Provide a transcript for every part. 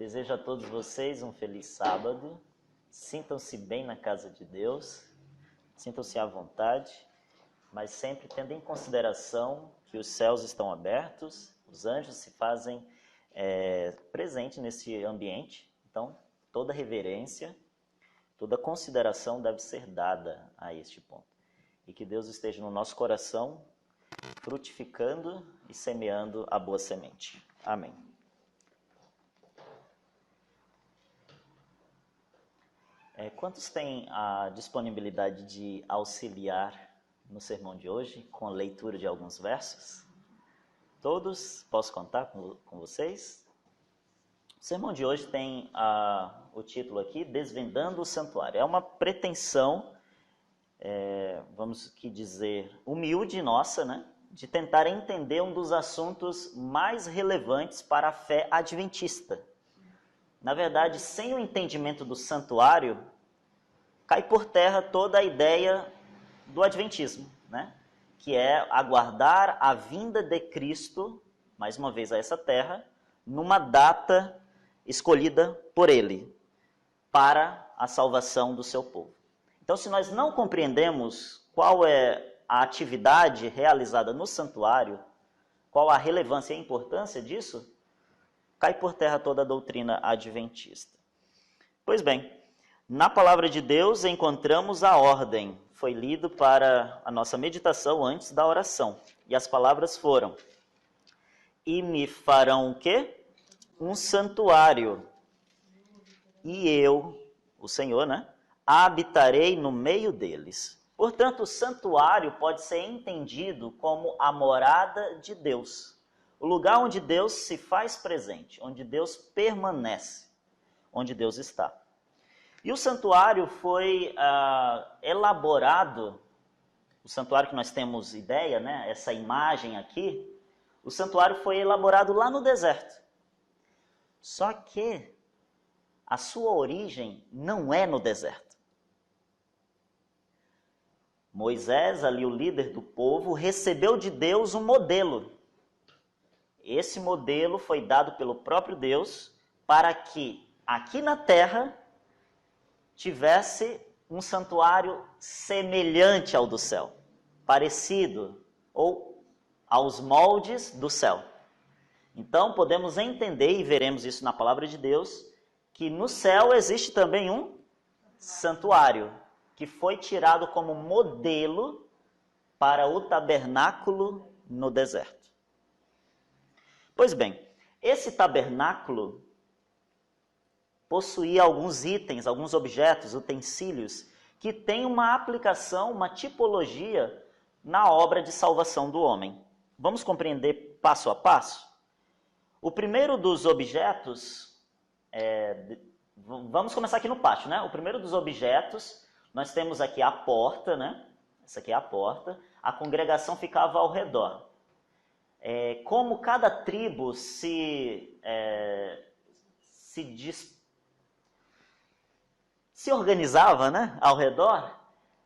Desejo a todos vocês um feliz sábado. Sintam-se bem na casa de Deus, sintam-se à vontade, mas sempre tendo em consideração que os céus estão abertos, os anjos se fazem presente nesse ambiente. Então, toda reverência, toda consideração deve ser dada a este ponto. E que Deus esteja no nosso coração, frutificando e semeando a boa semente. Amém. Quantos têm a disponibilidade de auxiliar no sermão de hoje com a leitura de alguns versos? Todos? Posso contar com vocês? O sermão de hoje tem o título aqui, Desvendando o Santuário. É uma pretensão, vamos que dizer, humilde nossa, né? De tentar entender um dos assuntos mais relevantes para a fé adventista. Na verdade, sem o entendimento do santuário, cai por terra toda a ideia do adventismo, né? Que é aguardar a vinda de Cristo, mais uma vez a essa terra, numa data escolhida por Ele, para a salvação do seu povo. Então, se nós não compreendemos qual é a atividade realizada no santuário, qual a relevância e a importância disso, cai por terra toda a doutrina adventista. Pois bem, na palavra de Deus encontramos a ordem. Foi lido para a nossa meditação antes da oração. E as palavras foram: e me farão o quê? Um santuário. E eu, o Senhor, né, habitarei no meio deles. Portanto, o santuário pode ser entendido como a morada de Deus. O lugar onde Deus se faz presente, onde Deus permanece, onde Deus está. E o santuário foi elaborado, o santuário que nós temos ideia, né, essa imagem aqui, o santuário foi elaborado lá no deserto. Só que a sua origem não é no deserto. Moisés, ali o líder do povo, recebeu de Deus um modelo. Esse modelo foi dado pelo próprio Deus para que aqui na terra tivesse um santuário semelhante ao do céu, parecido ou aos moldes do céu. Então podemos entender, e veremos isso na palavra de Deus, que no céu existe também um santuário, que foi tirado como modelo para o tabernáculo no deserto. Pois bem, esse tabernáculo possuía alguns itens, alguns objetos, utensílios, que têm uma aplicação, uma tipologia na obra de salvação do homem. Vamos compreender passo a passo? O primeiro dos objetos, vamos começar aqui no pátio, né? O primeiro dos objetos, nós temos aqui a porta, né? Essa aqui é a porta, a congregação ficava ao redor. Como cada tribo se organizava, né, ao redor,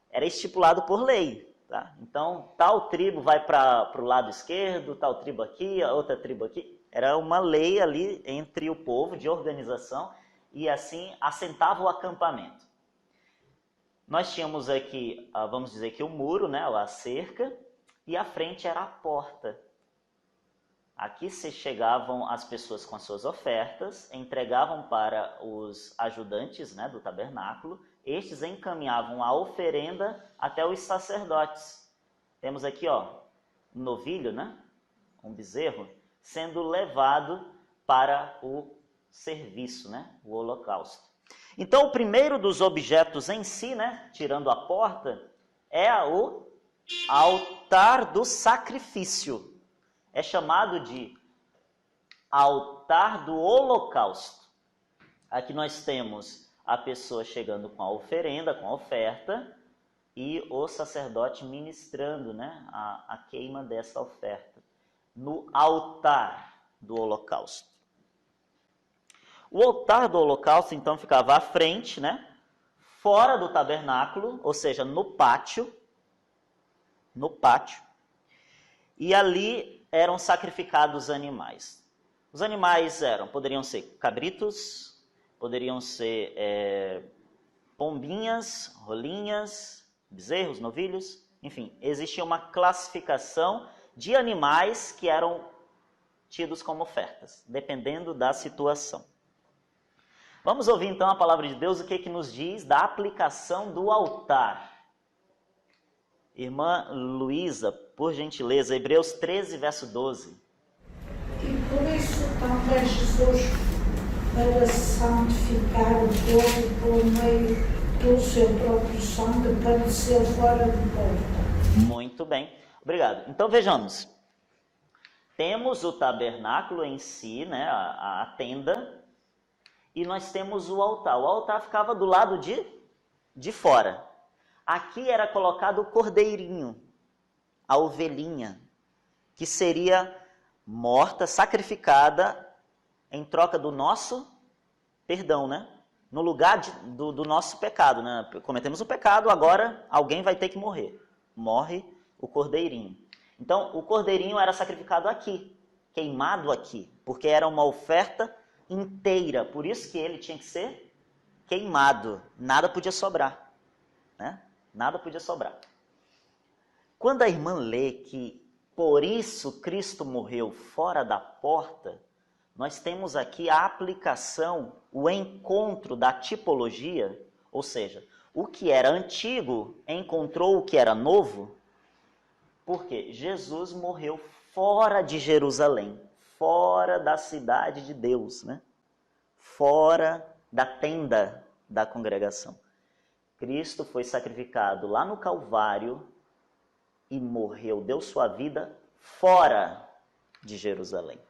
era estipulado por lei. Tá? Então, tal tribo vai para o lado esquerdo, tal tribo aqui, a outra tribo aqui. Era uma lei ali entre o povo de organização e assim assentava o acampamento. Nós tínhamos aqui, vamos dizer que o muro, né, a cerca, e à frente era a porta. Aqui se chegavam as pessoas com as suas ofertas, entregavam para os ajudantes, né, do tabernáculo, estes encaminhavam a oferenda até os sacerdotes. Temos aqui, um novilho, né, um bezerro, sendo levado para o serviço, né, o holocausto. Então, o primeiro dos objetos em si, né, tirando a porta, é o altar do sacrifício. É chamado de altar do holocausto. Aqui nós temos a pessoa chegando com a oferenda, com a oferta, e o sacerdote ministrando, né, a queima dessa oferta no altar do holocausto. O altar do holocausto, então, ficava à frente, né, fora do tabernáculo, ou seja, no pátio, e ali eram sacrificados animais. Os animais poderiam ser cabritos, poderiam ser pombinhas, rolinhas, bezerros, novilhos, enfim, existia uma classificação de animais que eram tidos como ofertas, dependendo da situação. Vamos ouvir então a palavra de Deus, o que nos diz da aplicação do altar. Irmã Luísa, por gentileza, Hebreus 13, verso 12. E por isso também Jesus, para santificar o povo por meio do seu próprio sangue, padeceu fora de porta. Muito bem, obrigado. Então vejamos, temos o tabernáculo em si, né, a tenda, e nós temos o altar. O altar ficava do lado de fora. Aqui era colocado o cordeirinho, a ovelhinha, que seria morta, sacrificada em troca do nosso perdão, né? No lugar do nosso pecado, né? Cometemos um pecado, agora alguém vai ter que morrer. Morre o cordeirinho. Então, o cordeirinho era sacrificado aqui, queimado aqui, porque era uma oferta inteira. Por isso que ele tinha que ser queimado. Nada podia sobrar, né? Nada podia sobrar. Quando a irmã lê que por isso Cristo morreu fora da porta, nós temos aqui a aplicação, o encontro da tipologia, ou seja, o que era antigo encontrou o que era novo, porque Jesus morreu fora de Jerusalém, fora da cidade de Deus, né? Fora da tenda da congregação. Cristo foi sacrificado lá no Calvário e morreu, deu sua vida fora de Jerusalém.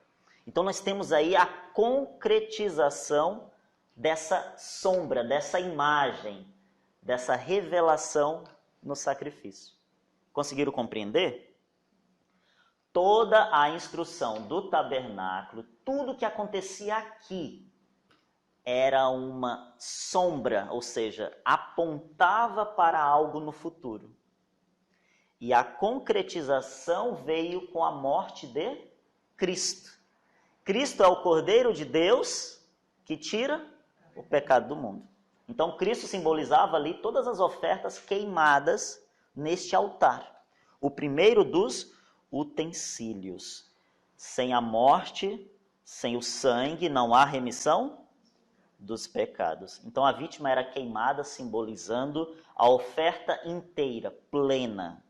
Então nós temos aí a concretização dessa sombra, dessa imagem, dessa revelação no sacrifício. Conseguiram compreender? Toda a instrução do tabernáculo, tudo que acontecia aqui, era uma sombra, ou seja, apontava para algo no futuro. E a concretização veio com a morte de Cristo. Cristo é o Cordeiro de Deus que tira o pecado do mundo. Então, Cristo simbolizava ali todas as ofertas queimadas neste altar. O primeiro dos utensílios. Sem a morte, sem o sangue, não há remissão dos pecados. Então, a vítima era queimada, simbolizando a oferta inteira, plena.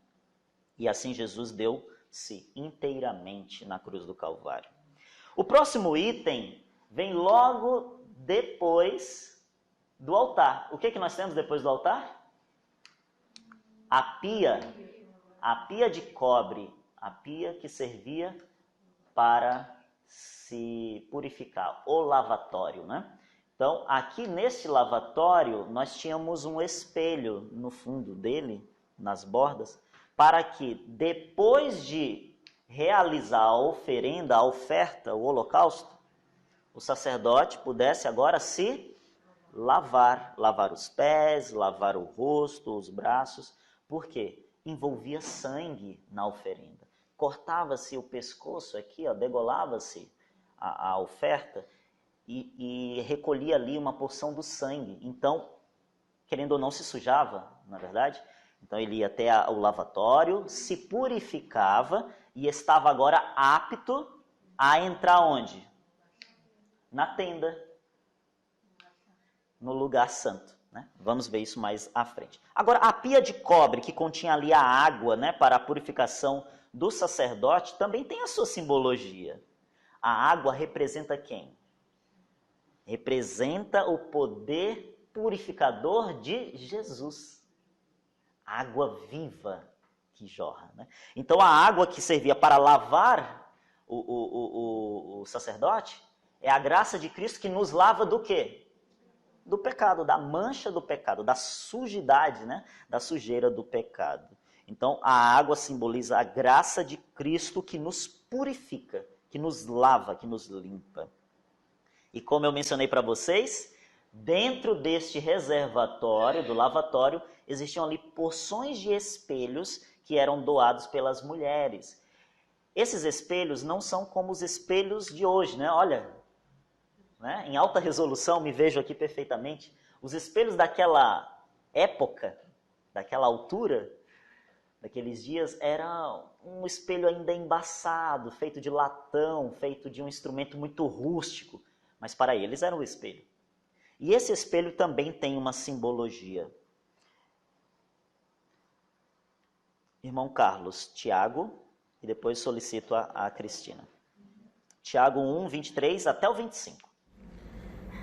E assim Jesus deu-se inteiramente na cruz do Calvário. O próximo item vem logo depois do altar. O que nós temos depois do altar? A pia de cobre, a pia que servia para se purificar, o lavatório, né? Então, aqui neste lavatório, nós tínhamos um espelho no fundo dele, nas bordas, para que depois de realizar a oferenda, a oferta, o holocausto, o sacerdote pudesse agora se lavar os pés, lavar o rosto, os braços, porque envolvia sangue na oferenda. Cortava-se o pescoço aqui, degolava-se a oferta e recolhia ali uma porção do sangue. Então, querendo ou não, se sujava, na verdade. Então ele ia até o lavatório, se purificava e estava agora apto a entrar onde? Na tenda, no lugar santo, né? Vamos ver isso mais à frente. Agora, a pia de cobre que continha ali a água, né, para a purificação do sacerdote, também tem a sua simbologia. A água representa quem? Representa o poder purificador de Jesus. Água viva que jorra, né? Então a água que servia para lavar o sacerdote é a graça de Cristo que nos lava do quê? Do pecado, da mancha do pecado, da sujidade, né? Da sujeira do pecado. Então a água simboliza a graça de Cristo que nos purifica, que nos lava, que nos limpa. E como eu mencionei para vocês, dentro deste reservatório, do lavatório, existiam ali porções de espelhos que eram doados pelas mulheres. Esses espelhos não são como os espelhos de hoje, né? Olha, né? Em alta resolução, me vejo aqui perfeitamente. Os espelhos daquela época, daquela altura, daqueles dias, era um espelho ainda embaçado, feito de latão, feito de um instrumento muito rústico, mas para eles era um espelho. E esse espelho também tem uma simbologia. Irmão Carlos, Tiago, e depois solicito a Cristina. Tiago 1, 23 até o 25.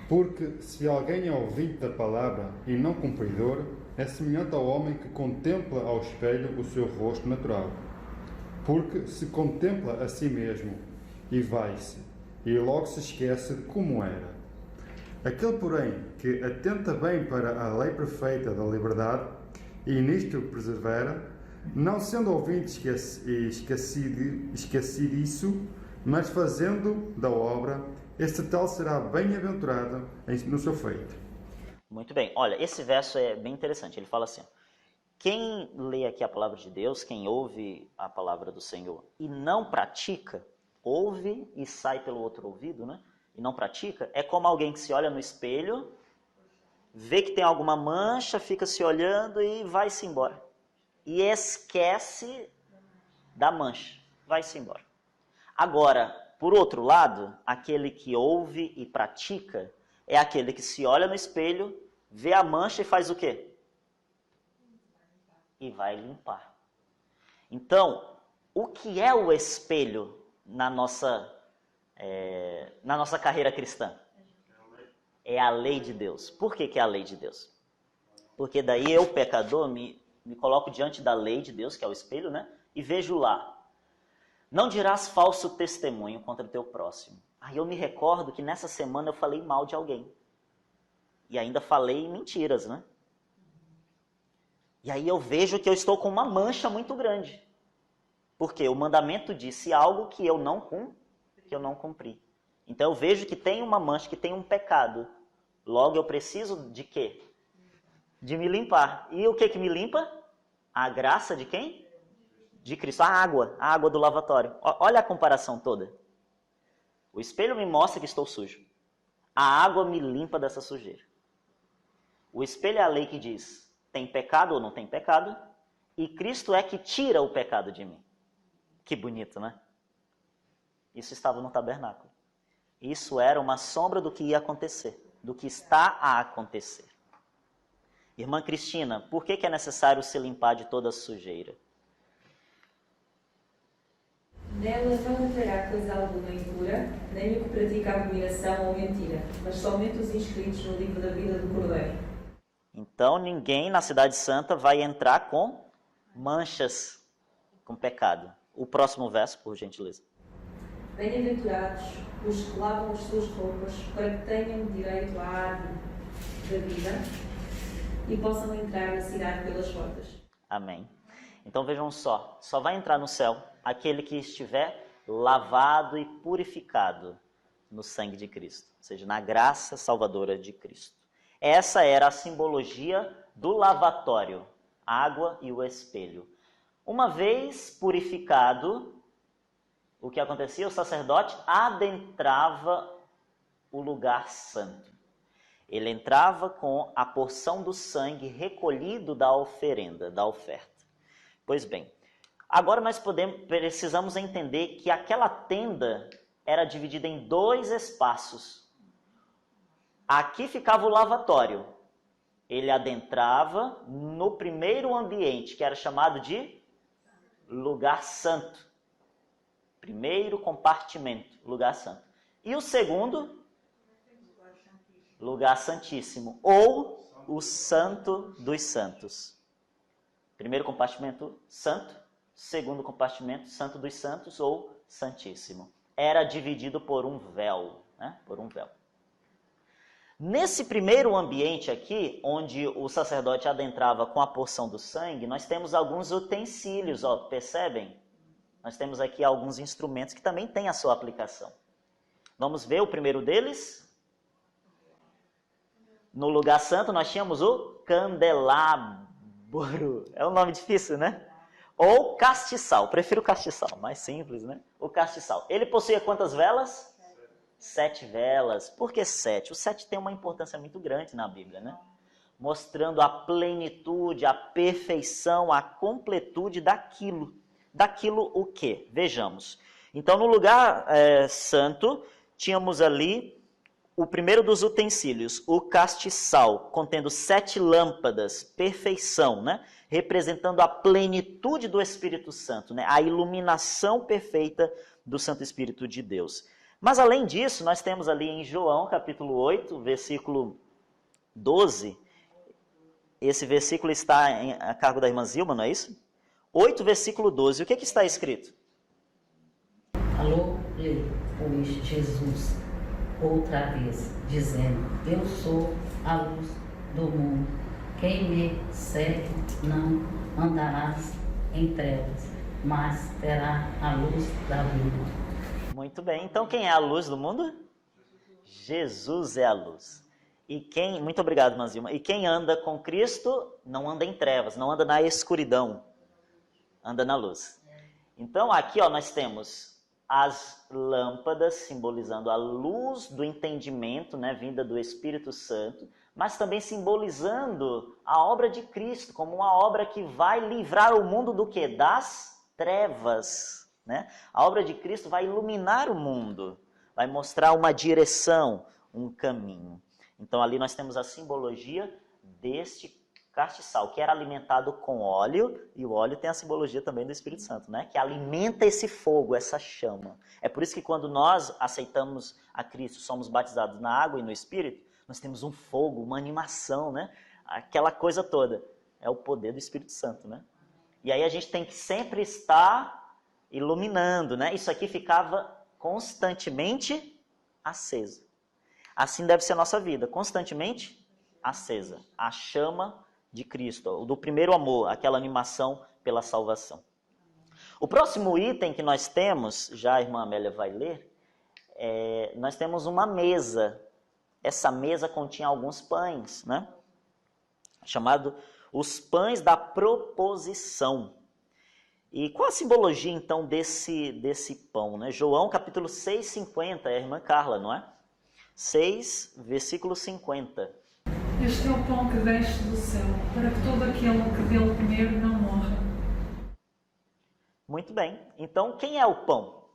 Porque se alguém é ouvinte da palavra e não cumpridor, é semelhante ao homem que contempla ao espelho o seu rosto natural. Porque se contempla a si mesmo e vai-se, e logo se esquece de como era. Aquele, porém, que atenta bem para a lei perfeita da liberdade e nisto persevera, não sendo ouvinte esquecidiço, mas fazendo da obra, este tal será bem-aventurado no seu feito. Muito bem. Olha, esse verso é bem interessante. Ele fala assim, quem lê aqui a palavra de Deus, quem ouve a palavra do Senhor e não pratica, ouve e sai pelo outro ouvido, né? E não pratica, é como alguém que se olha no espelho, vê que tem alguma mancha, fica se olhando e vai-se embora. E esquece da mancha, vai-se embora. Agora, por outro lado, aquele que ouve e pratica é aquele que se olha no espelho, vê a mancha e faz o quê? E vai limpar. Então, o que é o espelho na nossa carreira cristã? É a lei de Deus. Por que é a lei de Deus? Porque daí eu, pecador, me coloco diante da lei de Deus, que é o espelho, né? E vejo lá. Não dirás falso testemunho contra o teu próximo. Aí eu me recordo que nessa semana eu falei mal de alguém. E ainda falei mentiras, né? E aí eu vejo que eu estou com uma mancha muito grande. Porque o mandamento disse algo que eu não cumpri. Então eu vejo que tem uma mancha, que tem um pecado. Logo eu preciso de quê? De me limpar. E o que me limpa? A graça de quem? De Cristo. A água do lavatório. Olha a comparação toda. O espelho me mostra que estou sujo. A água me limpa dessa sujeira. O espelho é a lei que diz, tem pecado ou não tem pecado, e Cristo é que tira o pecado de mim. Que bonito, né? Isso estava no tabernáculo. Isso era uma sombra do que ia acontecer, do que está a acontecer. Irmã Cristina, por que é necessário se limpar de toda a sujeira? Nela não entrará coisa alguma impura, nem o que pratica abominação ou mentira, mas somente os inscritos no livro da vida do Cordeiro. Então ninguém na Cidade Santa vai entrar com manchas, com pecado. O próximo verso, por gentileza. Bem-aventurados os que lavam as suas roupas, para que tenham direito à árvore da vida e possam entrar na cidade pelas portas. Amém. Então vejam só vai entrar no céu aquele que estiver lavado e purificado no sangue de Cristo, ou seja, na graça salvadora de Cristo. Essa era a simbologia do lavatório, a água e o espelho. Uma vez purificado, o que acontecia? O sacerdote adentrava o lugar santo. Ele entrava com a porção do sangue recolhido da oferenda, da oferta. Pois bem, agora nós precisamos entender que aquela tenda era dividida em 2 espaços. Aqui ficava o lavatório. Ele adentrava no primeiro ambiente, que era chamado de lugar santo. Primeiro compartimento, lugar santo. E o segundo, lugar santíssimo, ou o santo dos santos. Primeiro compartimento, santo. Segundo compartimento, santo dos santos ou santíssimo. Era dividido por um véu, né? Por um véu. Nesse primeiro ambiente aqui, onde o sacerdote adentrava com a porção do sangue, nós temos alguns utensílios, ó, percebem? Nós temos aqui alguns instrumentos que também têm a sua aplicação. Vamos ver o primeiro deles? No lugar santo nós tínhamos o candelabro. É um nome difícil, né? Ou castiçal, prefiro castiçal, mais simples, né? O castiçal. Ele possuía quantas velas? 7 velas. Por que 7? O 7 tem uma importância muito grande na Bíblia, né? Mostrando a plenitude, a perfeição, a completude daquilo. Daquilo o quê? Vejamos. Então, no lugar santo, tínhamos ali o primeiro dos utensílios, o castiçal, contendo 7 lâmpadas, perfeição, né? Representando a plenitude do Espírito Santo, né? A iluminação perfeita do Santo Espírito de Deus. Mas, além disso, nós temos ali em João, capítulo 8, versículo 12, esse versículo está a cargo da irmã Zilma, não é isso? 8, versículo 12, o que está escrito? Falou-lhe, pois, Jesus, outra vez, dizendo, eu sou a luz do mundo. Quem me segue não andarás em trevas, mas terá a luz da vida. Muito bem, então quem é a luz do mundo? Jesus é a luz. E quem, muito obrigado, Manzilma. E quem anda com Cristo não anda em trevas, não anda na escuridão, anda na luz. Então aqui nós temos as lâmpadas simbolizando a luz do entendimento, né, vinda do Espírito Santo, mas também simbolizando a obra de Cristo como uma obra que vai livrar o mundo do quê? Das trevas, né? A obra de Cristo vai iluminar o mundo, vai mostrar uma direção, um caminho. Então ali nós temos a simbologia deste castiçal, que era alimentado com óleo, e o óleo tem a simbologia também do Espírito Santo, né? Que alimenta esse fogo, essa chama. É por isso que quando nós aceitamos a Cristo, somos batizados na água e no Espírito, nós temos um fogo, uma animação, né? Aquela coisa toda. É o poder do Espírito Santo, né? E aí a gente tem que sempre estar iluminando, né? Isso aqui ficava constantemente aceso. Assim deve ser a nossa vida, constantemente acesa. A chama de Cristo, do primeiro amor, aquela animação pela salvação. O próximo item que nós temos, já a irmã Amélia vai ler, nós temos uma mesa. Essa mesa continha alguns pães, né? Chamado os pães da proposição. E qual a simbologia, então, desse pão, né? João, capítulo 6, 50, é a irmã Carla, não é? 6, versículo 50. Este é o pão que desce do céu, para que todo aquele que dele comer não morra. Muito bem. Então, quem é o pão?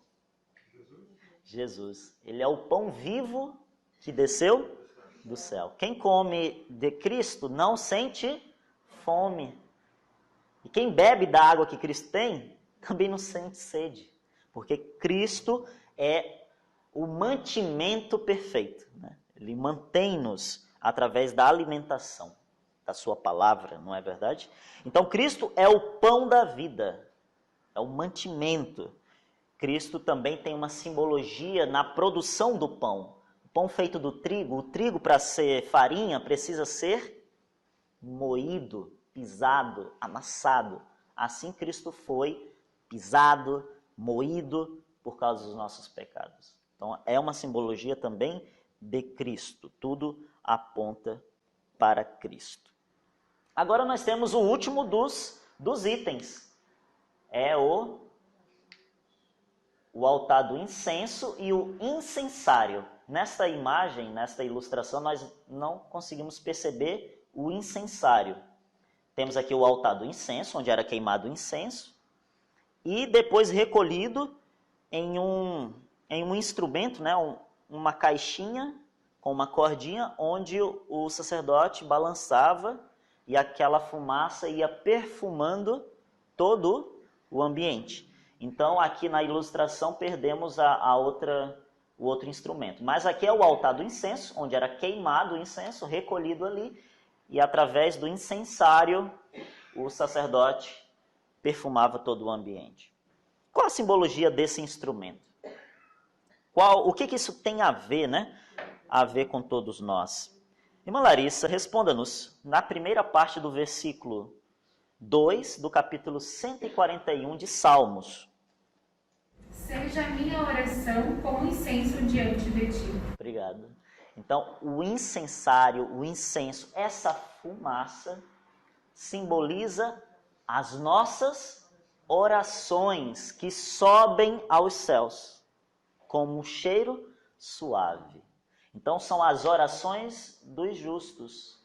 Jesus. Ele é o pão vivo que desceu do céu. Quem come de Cristo não sente fome. E quem bebe da água que Cristo tem, também não sente sede. Porque Cristo é o mantimento perfeito, né? Ele mantém-nos através da alimentação da sua palavra, não é verdade? Então Cristo é o pão da vida, é o mantimento. Cristo também tem uma simbologia na produção do pão. O pão feito do trigo, o trigo para ser farinha precisa ser moído, pisado, amassado. Assim Cristo foi pisado, moído por causa dos nossos pecados. Então é uma simbologia também de Cristo. Tudo aponta para Cristo. Agora nós temos o último dos itens. É o altar do incenso e o incensário. Nesta imagem, nesta ilustração, nós não conseguimos perceber o incensário. Temos aqui o altar do incenso, onde era queimado o incenso, e depois recolhido em um instrumento, né, uma caixinha com uma cordinha, onde o sacerdote balançava e aquela fumaça ia perfumando todo o ambiente. Então, aqui na ilustração, perdemos o outro instrumento. Mas aqui é o altar do incenso, onde era queimado o incenso, recolhido ali, e através do incensário, o sacerdote perfumava todo o ambiente. Qual a simbologia desse instrumento? O que isso tem a ver, né? A ver com todos nós. Irmã Larissa, responda-nos na primeira parte do versículo 2 do capítulo 141 de Salmos. Seja a minha oração como incenso diante de ti. Obrigado. Então, o incensário, o incenso, essa fumaça simboliza as nossas orações que sobem aos céus, como um cheiro suave. Então são as orações dos justos.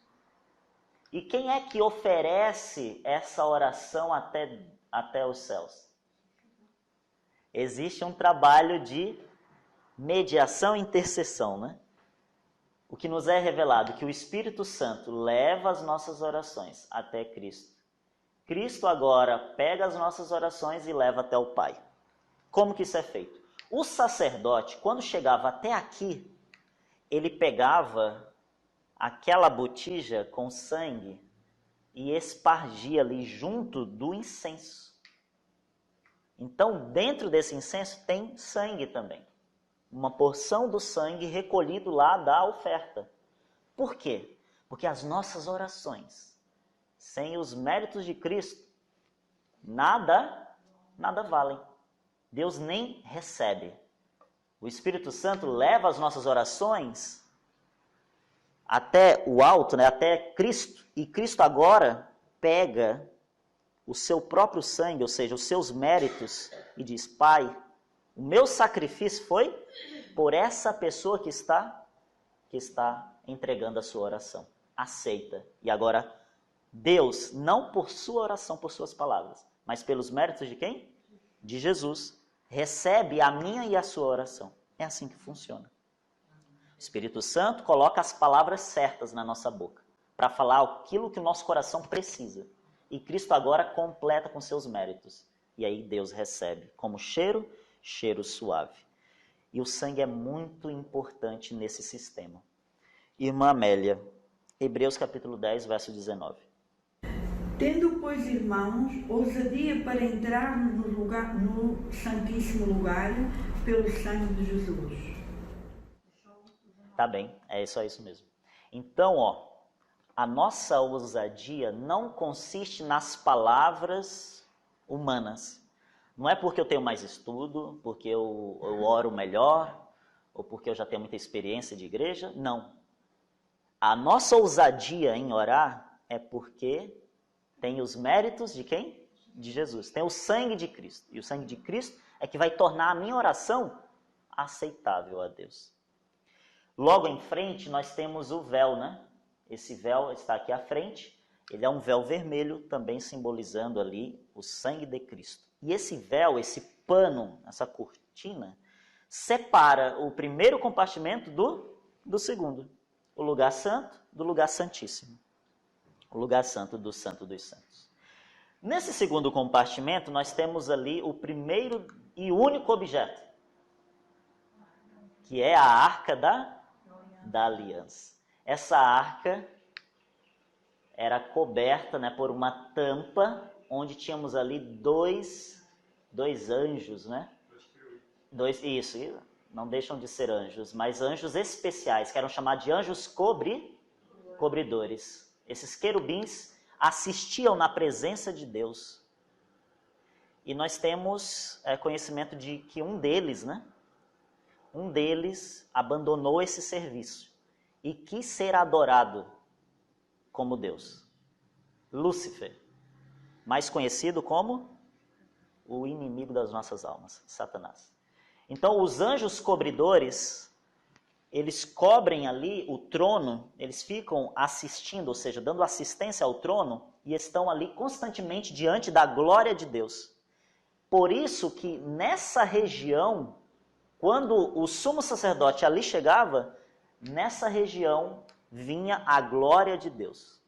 E quem é que oferece essa oração até os céus? Existe um trabalho de mediação e intercessão, né? O que nos é revelado que o Espírito Santo leva as nossas orações até Cristo. Cristo agora pega as nossas orações e leva até o Pai. Como que isso é feito? O sacerdote, quando chegava até aqui, ele pegava aquela botija com sangue e espargia ali junto do incenso. Então, dentro desse incenso tem sangue também. Uma porção do sangue recolhido lá da oferta. Por quê? Porque as nossas orações, sem os méritos de Cristo, nada valem. Deus nem recebe. O Espírito Santo leva as nossas orações até o alto, né, até Cristo. E Cristo agora pega o seu próprio sangue, ou seja, os seus méritos, e diz: Pai, o meu sacrifício foi por essa pessoa que está entregando a sua oração. Aceita. E agora, Deus, não por sua oração, por suas palavras, mas pelos méritos de quem? De Jesus, recebe a minha e a sua oração. É assim que funciona. O Espírito Santo coloca as palavras certas na nossa boca, para falar aquilo que o nosso coração precisa. E Cristo agora completa com seus méritos. E aí Deus recebe como cheiro suave. E o sangue é muito importante nesse sistema. Irmã Amélia, Hebreus capítulo 10, verso 19. Tendo, pois, irmãos, ousadia para entrarmos no Santíssimo Lugar pelo sangue de Jesus. Tá bem, é só isso mesmo. Então, a nossa ousadia não consiste nas palavras humanas. Não é porque eu tenho mais estudo, porque eu oro melhor, ou porque eu já tenho muita experiência de igreja. Não. A nossa ousadia em orar é porque tem os méritos de quem? De Jesus. Tem o sangue de Cristo. E o sangue de Cristo é que vai tornar a minha oração aceitável a Deus. Logo em frente nós temos o véu, né? Esse véu está aqui à frente. Ele é um véu vermelho, também simbolizando ali o sangue de Cristo. E esse véu, esse pano, essa cortina, separa o primeiro compartimento do segundo. O lugar santo do lugar santíssimo. O lugar santo do Santo dos Santos. Nesse segundo compartimento, nós temos ali o primeiro e único objeto, que é a arca da aliança. Essa arca era coberta, né, por uma tampa, onde tínhamos ali dois anjos, né? Isso, não deixam de ser anjos, mas anjos especiais, que eram chamados de anjos cobridores. Esses querubins assistiam na presença de Deus. E nós temos conhecimento de que um deles abandonou esse serviço e quis ser adorado como Deus. Lúcifer, mais conhecido como o inimigo das nossas almas, Satanás. Então, os anjos cobridores, eles cobrem ali o trono, eles ficam assistindo, ou seja, dando assistência ao trono, e estão ali constantemente diante da glória de Deus. Por isso que nessa região, quando o sumo sacerdote ali chegava, nessa região vinha a glória de Deus.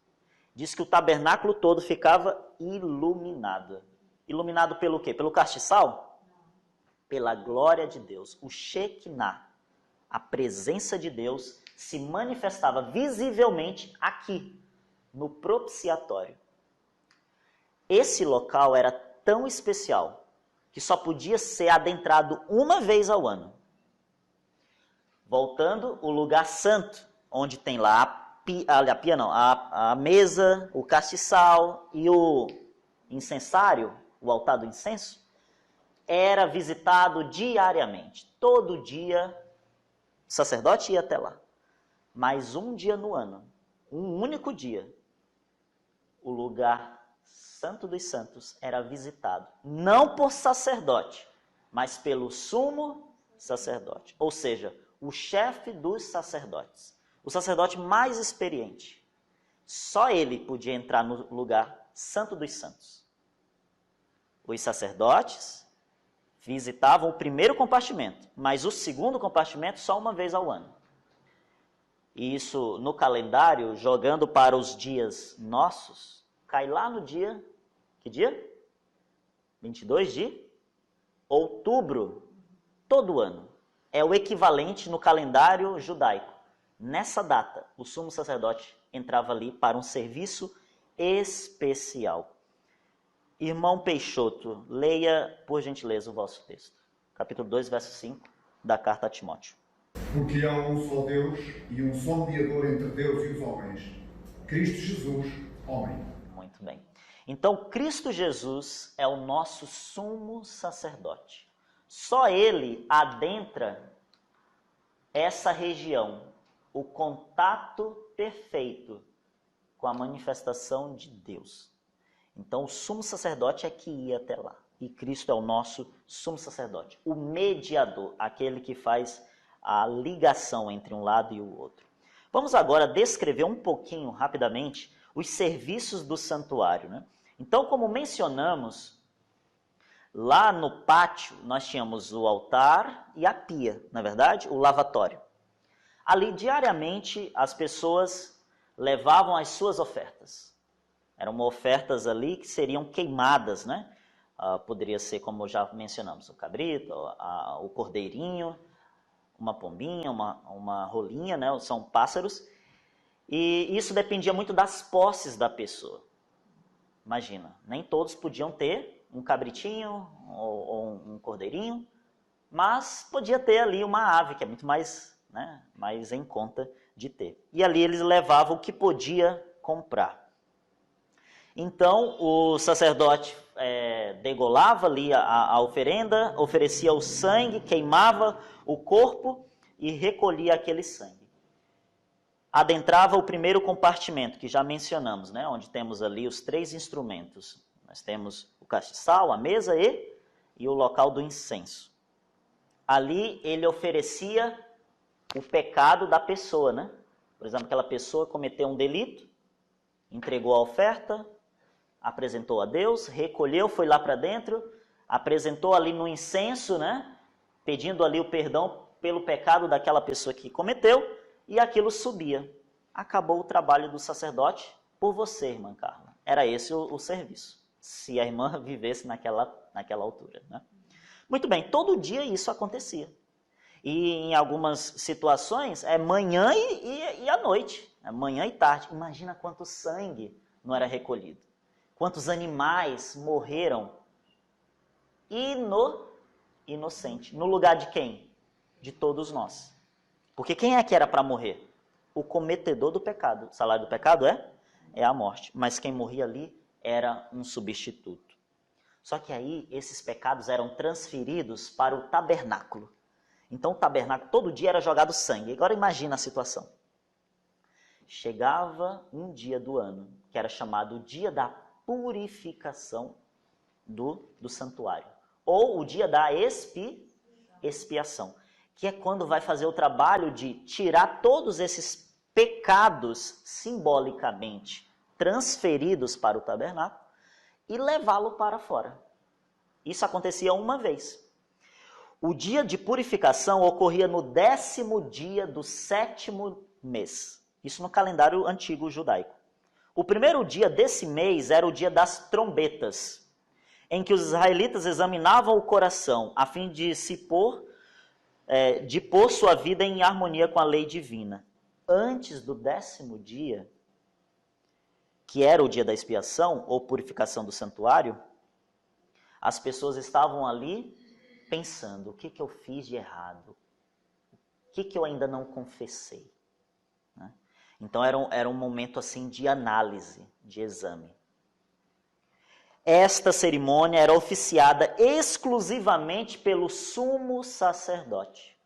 Diz que o tabernáculo todo ficava iluminado. Iluminado pelo quê? Pelo castiçal? Pela glória de Deus. O Shekinah, a presença de Deus, se manifestava visivelmente aqui, no propiciatório. Esse local era tão especial que só podia ser adentrado uma vez ao ano. Voltando, o lugar santo, onde tem lá a mesa, o castiçal e o incensário, o altar do incenso, era visitado diariamente. Todo dia o sacerdote ia até lá. Mas um dia no ano, um único dia, o lugar Santo dos Santos era visitado, não por sacerdote, mas pelo sumo sacerdote, ou seja, o chefe dos sacerdotes, o sacerdote mais experiente. Só ele podia entrar no lugar Santo dos Santos. Os sacerdotes visitavam o primeiro compartimento, mas o segundo compartimento só uma vez ao ano. E isso no calendário, jogando para os dias nossos, cai lá no dia, que dia? 22 de outubro, todo ano. É o equivalente no calendário judaico. Nessa data, o sumo sacerdote entrava ali para um serviço especial. Irmão Peixoto, leia, por gentileza, o vosso texto. Capítulo 2, verso 5, da carta a Timóteo. Porque há um só Deus e um só mediador entre Deus e os homens, Cristo Jesus, homem. Muito bem. Então, Cristo Jesus é o nosso sumo sacerdote. Só ele adentra essa região, o contato perfeito com a manifestação de Deus. Então, o sumo sacerdote é que ia até lá. E Cristo é o nosso sumo sacerdote, o mediador, aquele que faz a ligação entre um lado e o outro. Vamos agora descrever um pouquinho, rapidamente, os serviços do santuário, né? Então, como mencionamos, lá no pátio nós tínhamos o altar e a pia, na verdade, o lavatório. Ali, diariamente, as pessoas levavam as suas ofertas. Eram ofertas ali que seriam queimadas, né? Poderia ser, como já mencionamos, o cabrito, o cordeirinho, uma pombinha, uma rolinha, né? São pássaros. E isso dependia muito das posses da pessoa. Imagina, nem todos podiam ter um cabritinho ou um cordeirinho, mas podia ter ali uma ave, que é muito mais, né, mais em conta de ter. E ali eles levavam o que podia comprar. Então, o sacerdote degolava ali a oferenda, oferecia o sangue, queimava o corpo e recolhia aquele sangue. Adentrava o primeiro compartimento, que já mencionamos, né? Onde temos ali os 3 instrumentos. Nós temos o castiçal, a mesa e o local do incenso. Ali ele oferecia o pecado da pessoa, né? Por exemplo, aquela pessoa cometeu um delito, entregou a oferta, apresentou a Deus, recolheu, foi lá para dentro, apresentou ali no incenso, né? Pedindo ali o perdão pelo pecado daquela pessoa que cometeu, e aquilo subia. Acabou o trabalho do sacerdote por você, irmã Carla. Era esse o serviço, se a irmã vivesse naquela altura, né? Muito bem, todo dia isso acontecia. E em algumas situações é manhã e à noite, é manhã e tarde. Imagina quanto sangue não era recolhido. Quantos animais morreram inocente. No lugar de quem? De todos nós. Porque quem é que era para morrer? O cometedor do pecado. O salário do pecado é a morte. Mas quem morria ali era um substituto. Só que aí esses pecados eram transferidos para o tabernáculo. Então o tabernáculo, todo dia era jogado sangue. Agora imagina a situação. Chegava um dia do ano, que era chamado o dia da purificação do santuário. Ou o dia da expiação. Que é quando vai fazer o trabalho de tirar todos esses pecados simbolicamente transferidos para o tabernáculo e levá-lo para fora. Isso acontecia uma vez. O dia de purificação ocorria no 10º dia do 7º mês. Isso no calendário antigo judaico. O primeiro dia desse mês era o dia das trombetas, em que os israelitas examinavam o coração a fim de pôr sua vida em harmonia com a lei divina. Antes do 10º dia, que era o dia da expiação ou purificação do santuário, as pessoas estavam ali pensando, o que eu fiz de errado? O que eu ainda não confessei? Né? Então era um momento assim de análise, de exame. Esta cerimônia era oficiada exclusivamente pelo sumo sacerdote.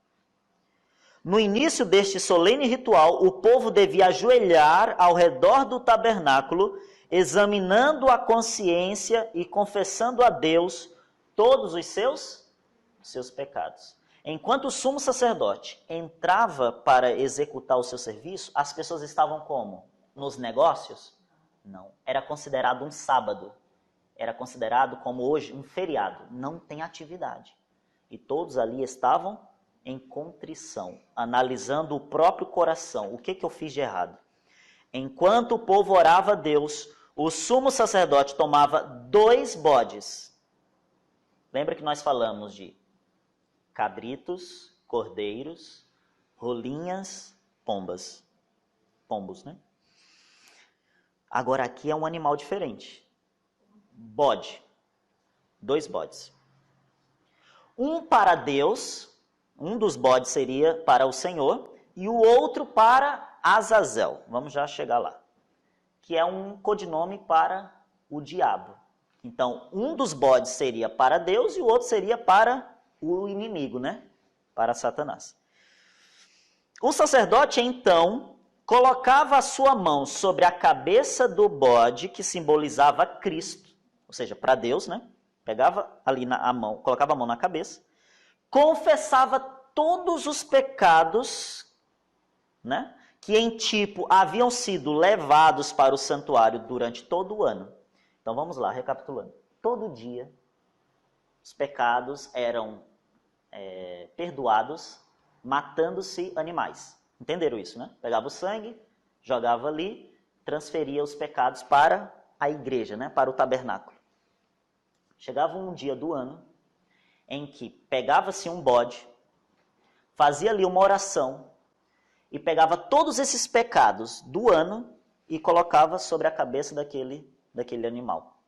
No início deste solene ritual, o povo devia ajoelhar ao redor do tabernáculo examinando a consciência e confessando a Deus todos os seus pecados. Enquanto o sumo sacerdote entrava para executar o seu serviço, as pessoas estavam como? Nos negócios? Não. Era considerado um sábado. Era considerado como hoje um feriado. Não tem atividade. E todos ali estavam em contrição, analisando o próprio coração. O que eu fiz de errado? Enquanto o povo orava a Deus, o sumo sacerdote tomava 2 bodes. Lembra que nós falamos de cabritos, cordeiros, rolinhas, pombas. Pombos, né? Agora aqui é um animal diferente. Bode. 2 bodes. Um para Deus, um dos bodes seria para o Senhor, e o outro para Azazel. Vamos já chegar lá. Que é um codinome para o diabo. Então, um dos bodes seria para Deus e o outro seria para o inimigo, né? Para Satanás. O sacerdote, então, colocava a sua mão sobre a cabeça do bode, que simbolizava Cristo, ou seja, para Deus, né? Pegava ali a mão, colocava a mão na cabeça, confessava todos os pecados, né? Que em tipo haviam sido levados para o santuário durante todo o ano. Então vamos lá, recapitulando. Todo dia os pecados eram perdoados matando-se animais. Entenderam isso, né? Pegava o sangue, jogava ali, transferia os pecados para a igreja, né? Para o tabernáculo. Chegava um dia do ano em que pegava-se um bode, fazia ali uma oração e pegava todos esses pecados do ano e colocava sobre a cabeça daquele animal.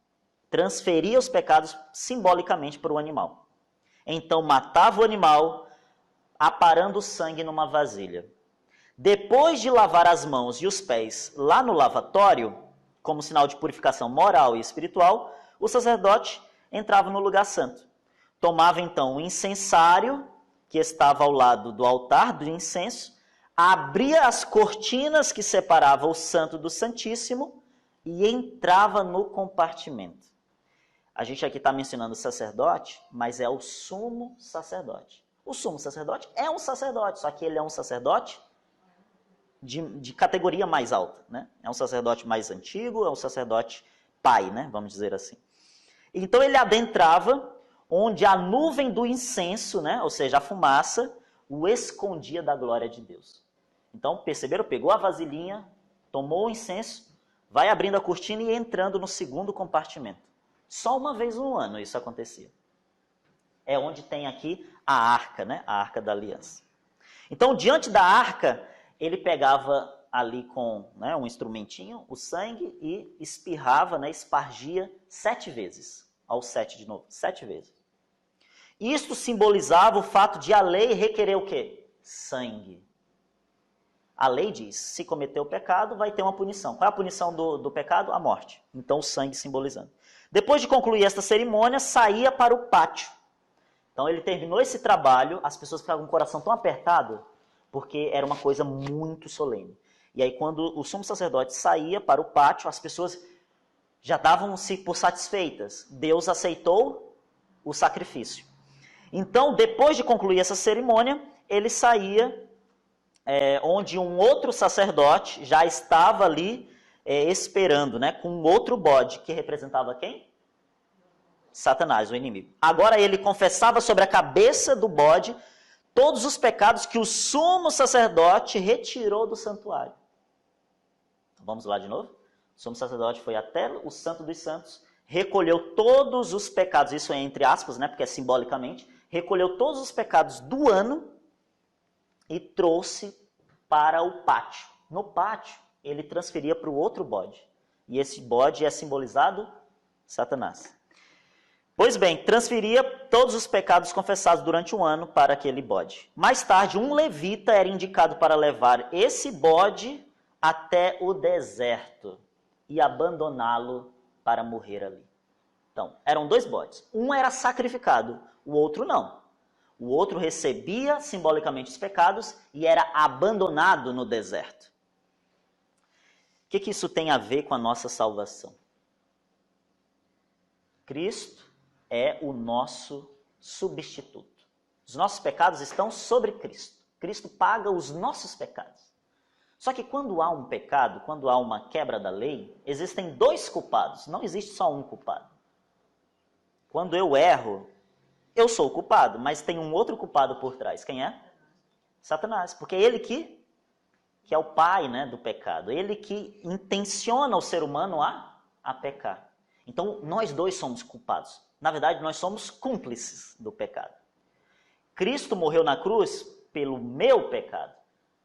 Transferia os pecados simbolicamente para o animal. Então matava o animal, aparando o sangue numa vasilha. Depois de lavar as mãos e os pés lá no lavatório, como sinal de purificação moral e espiritual, o sacerdote entrava no lugar santo. Tomava então o incensário, que estava ao lado do altar do incenso, abria as cortinas que separavam o santo do santíssimo e entrava no compartimento. A gente aqui está mencionando o sacerdote, mas é o sumo sacerdote. O sumo sacerdote é um sacerdote, só que ele é um sacerdote de categoria mais alta, né? É um sacerdote mais antigo, é um sacerdote pai, né? Vamos dizer assim. Então ele adentrava onde a nuvem do incenso, né? Ou seja, a fumaça, o escondia da glória de Deus. Então, perceberam? Pegou a vasilhinha, tomou o incenso, vai abrindo a cortina e entrando no segundo compartimento. Só uma vez no ano isso acontecia. É onde tem aqui a arca, né? A arca da aliança. Então, diante da arca, ele pegava ali com, né, um instrumentinho, o sangue, e espirrava, né, espargia 7 vezes. Ao 7 de novo, 7 vezes. Isto simbolizava o fato de a lei requerer o quê? Sangue. A lei diz, se cometer o pecado, vai ter uma punição. Qual é a punição do pecado? A morte. Então, o sangue simbolizando. Depois de concluir esta cerimônia, saía para o pátio. Então, ele terminou esse trabalho, as pessoas ficavam com o coração tão apertado, porque era uma coisa muito solene. E aí, quando o sumo sacerdote saía para o pátio, as pessoas já davam-se por satisfeitas. Deus aceitou o sacrifício. Então, depois de concluir essa cerimônia, ele saía onde um outro sacerdote já estava ali esperando, né, com um outro bode, que representava quem? Satanás, o inimigo. Agora ele confessava sobre a cabeça do bode todos os pecados que o sumo sacerdote retirou do santuário. Vamos lá de novo? O sumo sacerdote foi até o Santo dos Santos, recolheu todos os pecados, isso é entre aspas, né, porque é simbolicamente, recolheu todos os pecados do ano e trouxe para o pátio. No pátio, ele transferia para o outro bode. E esse bode é simbolizado Satanás. Pois bem, transferia todos os pecados confessados durante um ano para aquele bode. Mais tarde, um levita era indicado para levar esse bode até o deserto e abandoná-lo para morrer ali. Então, eram 2 bodes. Um era sacrificado, o outro não. O outro recebia simbolicamente os pecados e era abandonado no deserto. O que isso tem a ver com a nossa salvação? Cristo é o nosso substituto. Os nossos pecados estão sobre Cristo. Cristo paga os nossos pecados. Só que quando há um pecado, quando há uma quebra da lei, existem dois culpados, não existe só um culpado. Quando eu erro, eu sou o culpado, mas tem um outro culpado por trás. Quem é? Satanás, porque é ele que é o pai, né, do pecado. Ele que intenciona o ser humano a pecar. Então, nós dois somos culpados. Na verdade, nós somos cúmplices do pecado. Cristo morreu na cruz pelo meu pecado.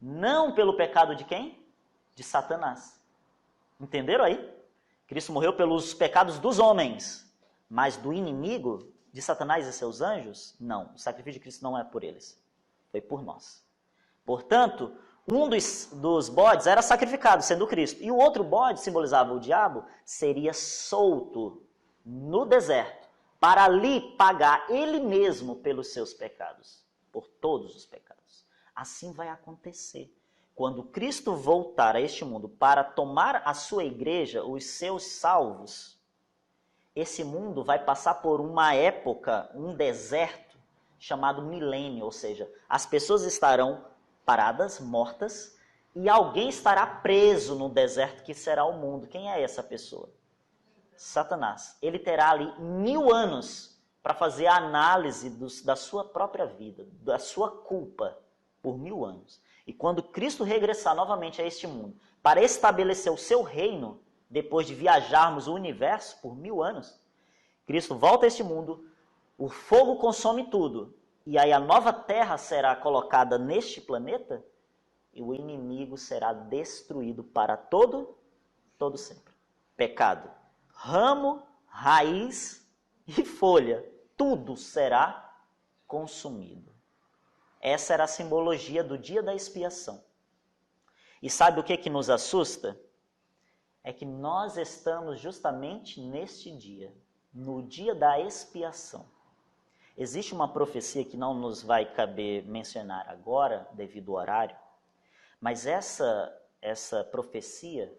Não pelo pecado de quem? De Satanás. Entenderam aí? Cristo morreu pelos pecados dos homens, mas do inimigo, de Satanás e seus anjos, não. O sacrifício de Cristo não é por eles, foi por nós. Portanto, um dos bodes era sacrificado, sendo Cristo, e o outro bode, simbolizava o diabo, seria solto no deserto, para ali pagar ele mesmo pelos seus pecados, por todos os pecados. Assim vai acontecer. Quando Cristo voltar a este mundo para tomar a sua igreja, os seus salvos, esse mundo vai passar por uma época, um deserto, chamado milênio, ou seja, as pessoas estarão paradas, mortas, e alguém estará preso no deserto que será o mundo. Quem é essa pessoa? Satanás. Ele terá ali 1000 anos para fazer a análise da sua própria vida, da sua culpa, por 1000 anos. E quando Cristo regressar novamente a este mundo, para estabelecer o seu reino, depois de viajarmos o universo por 1000 anos, Cristo volta a este mundo, o fogo consome tudo, e aí a nova terra será colocada neste planeta, e o inimigo será destruído para todo sempre. Pecado. Ramo, raiz e folha, tudo será consumido. Essa era a simbologia do dia da expiação. E sabe o que nos assusta? É que nós estamos justamente neste dia, no dia da expiação. Existe uma profecia que não nos vai caber mencionar agora, devido ao horário, mas essa profecia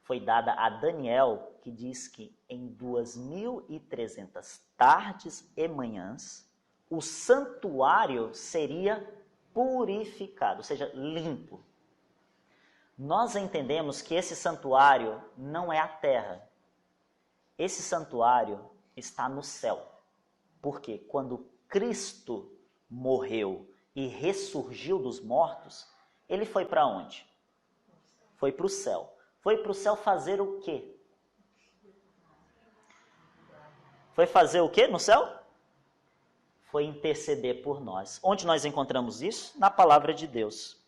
foi dada a Daniel, que diz que em 2300 tardes e manhãs, o santuário seria purificado, ou seja, limpo. Nós entendemos que esse santuário não é a terra. Esse santuário está no céu. Porque quando Cristo morreu e ressurgiu dos mortos, ele foi para onde? Foi para o céu. Foi para o céu fazer o quê? Foi fazer o quê no céu? Foi interceder por nós. Onde nós encontramos isso? Na palavra de Deus.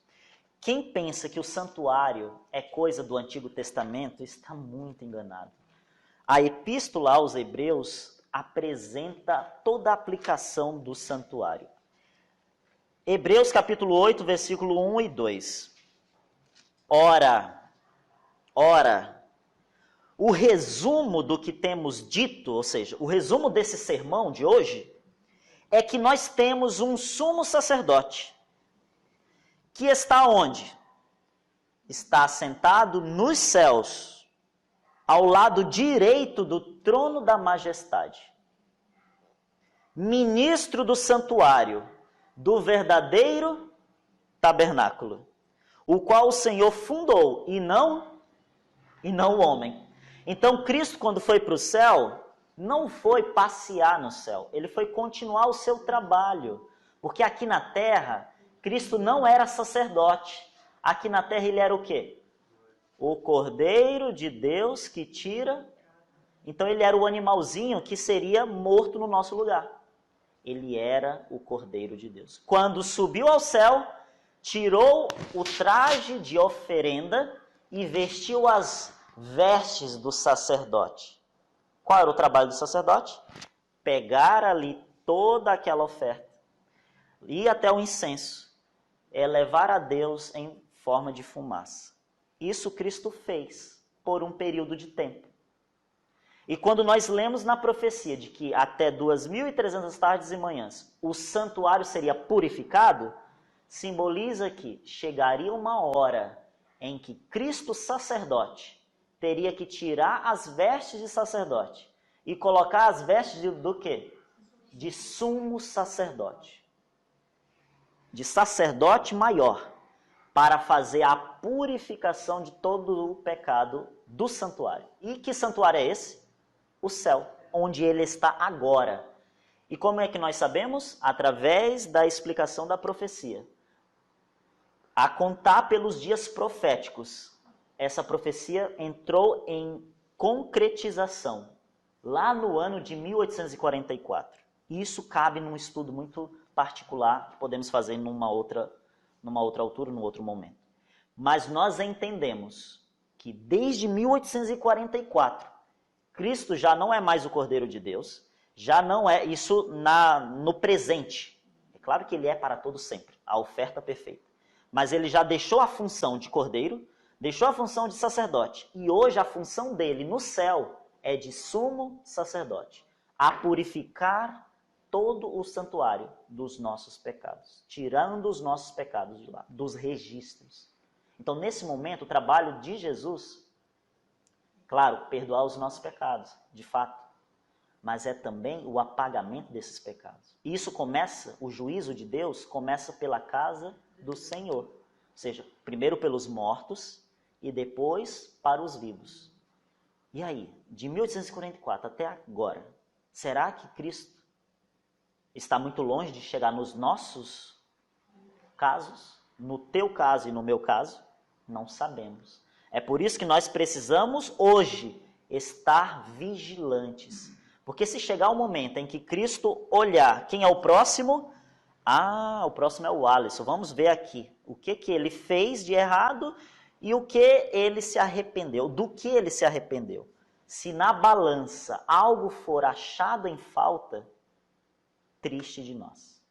Quem pensa que o santuário é coisa do Antigo Testamento está muito enganado. A epístola aos Hebreus apresenta toda a aplicação do santuário. Hebreus capítulo 8, versículo 1 e 2. Ora, o resumo do que temos dito, ou seja, o resumo desse sermão de hoje, é que nós temos um sumo sacerdote, que está onde? Está sentado nos céus, ao lado direito do trono da majestade. Ministro do santuário, do verdadeiro tabernáculo, o qual o Senhor fundou, e não o homem. Então Cristo, quando foi para o céu, não foi passear no céu, ele foi continuar o seu trabalho, porque aqui na terra, Cristo não era sacerdote, aqui na terra ele era o quê? O Cordeiro de Deus que tira, então ele era o animalzinho que seria morto no nosso lugar, ele era o Cordeiro de Deus. Quando subiu ao céu, tirou o traje de oferenda e vestiu as vestes do sacerdote. Qual era o trabalho do sacerdote? Pegar ali toda aquela oferta, ir até o incenso, levar a Deus em forma de fumaça. Isso Cristo fez por um período de tempo. E quando nós lemos na profecia de que até 2300 tardes e manhãs o santuário seria purificado, simboliza que chegaria uma hora em que Cristo sacerdote teria que tirar as vestes de sacerdote e colocar as vestes do quê? De sumo sacerdote. De sacerdote maior, para fazer a purificação de todo o pecado do santuário. E que santuário é esse? O céu, onde ele está agora. E como é que nós sabemos? Através da explicação da profecia. A contar pelos dias proféticos, essa profecia entrou em concretização lá no ano de 1844. E isso cabe num estudo muito particular que podemos fazer numa outra altura, num outro momento. Mas nós entendemos que desde 1844, Cristo já não é mais o Cordeiro de Deus, já não é isso no presente. É claro que ele é para todo sempre, a oferta perfeita. Mas ele já deixou a função de Cordeiro, deixou a função de sacerdote. E hoje a função dele no céu é de sumo sacerdote, a purificar todo o santuário dos nossos pecados, tirando os nossos pecados de lá, dos registros. Então, nesse momento, o trabalho de Jesus, claro, perdoar os nossos pecados, de fato, mas é também o apagamento desses pecados. E isso começa, o juízo de Deus começa pela casa do Senhor, ou seja, primeiro pelos mortos e depois para os vivos. E aí, de 1844 até agora, será que Cristo está muito longe de chegar nos nossos casos, no teu caso e no meu caso? Não sabemos. É por isso que nós precisamos hoje estar vigilantes. Porque se chegar o momento em que Cristo olhar quem é o próximo, o próximo é o Alisson. Vamos ver aqui o que ele fez de errado e o que ele se arrependeu, do que ele se arrependeu. Se na balança algo for achado em falta, triste de nós.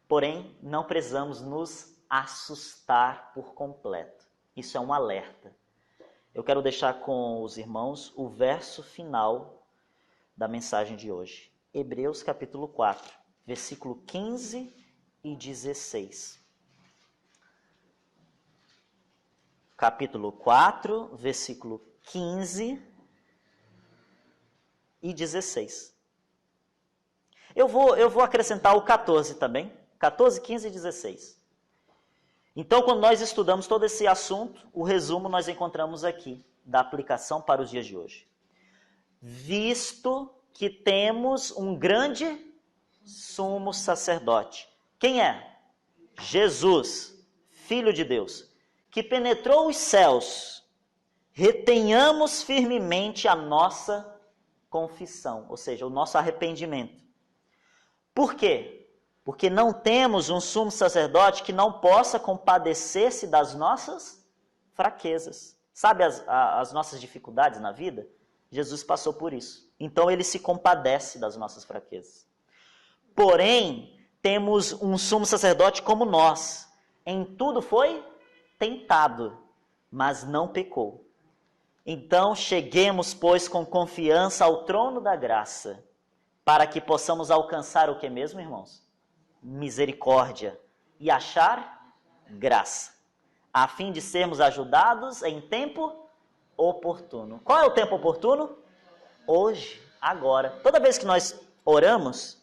Porém, não precisamos nos assustar por completo. Isso é um alerta. Eu quero deixar com os irmãos o verso final da mensagem de hoje. Hebreus capítulo 4, versículo 15 e 16. Capítulo 4, versículo 15 e 16. Eu vou acrescentar o 14 também. 14, 15 e 16. Então, quando nós estudamos todo esse assunto, o resumo nós encontramos aqui, da aplicação para os dias de hoje. Visto que temos um grande sumo sacerdote. Quem é? Jesus, Filho de Deus, que penetrou os céus. Retenhamos firmemente a nossa confissão, ou seja, o nosso arrependimento. Por quê? Porque não temos um sumo sacerdote que não possa compadecer-se das nossas fraquezas. Sabe as nossas dificuldades na vida? Jesus passou por isso. Então ele se compadece das nossas fraquezas. Porém, temos um sumo sacerdote como nós. Em tudo foi tentado, mas não pecou. Então cheguemos, pois, com confiança ao trono da graça, para que possamos alcançar o que mesmo, irmãos? Misericórdia e achar graça, a fim de sermos ajudados em tempo oportuno. Qual é o tempo oportuno? Hoje, agora. Toda vez que nós oramos,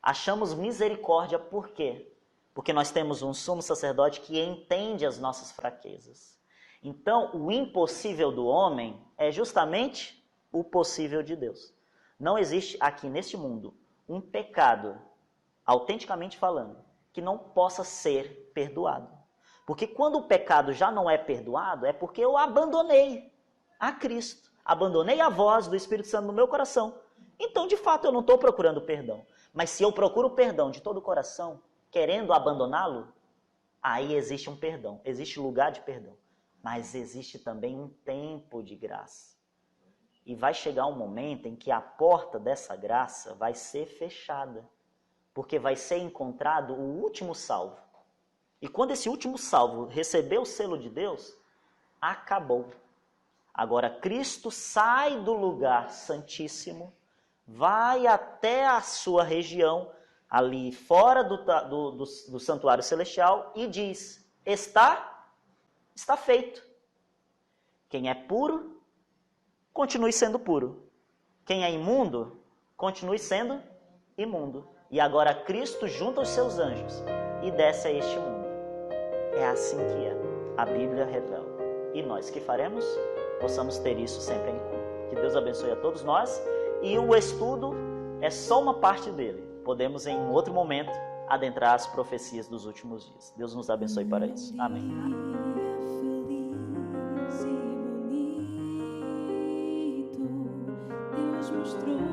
achamos misericórdia. Por quê? Porque nós temos um sumo sacerdote que entende as nossas fraquezas. Então, o impossível do homem é justamente o possível de Deus. Não existe aqui neste mundo um pecado, autenticamente falando, que não possa ser perdoado. Porque quando o pecado já não é perdoado, é porque eu abandonei a Cristo. Abandonei a voz do Espírito Santo no meu coração. Então, de fato, eu não estou procurando perdão. Mas se eu procuro perdão de todo o coração, querendo abandoná-lo, aí existe um perdão, existe lugar de perdão. Mas existe também um tempo de graça. E vai chegar um momento em que a porta dessa graça vai ser fechada. Porque vai ser encontrado o último salvo. E quando esse último salvo receber o selo de Deus, acabou. Agora Cristo sai do lugar santíssimo, vai até a sua região, ali fora do santuário celestial, e diz, está feito. Quem é puro, continue sendo puro. quem é imundo, continue sendo imundo. E agora Cristo junta os seus anjos e desce a este mundo. É assim que é. A Bíblia revela. E nós que faremos, possamos ter isso sempre em conta. Que Deus abençoe a todos nós. E o estudo é só uma parte dele. Podemos, em outro momento, adentrar as profecias dos últimos dias. Deus nos abençoe para isso. Amém. Deus mostrou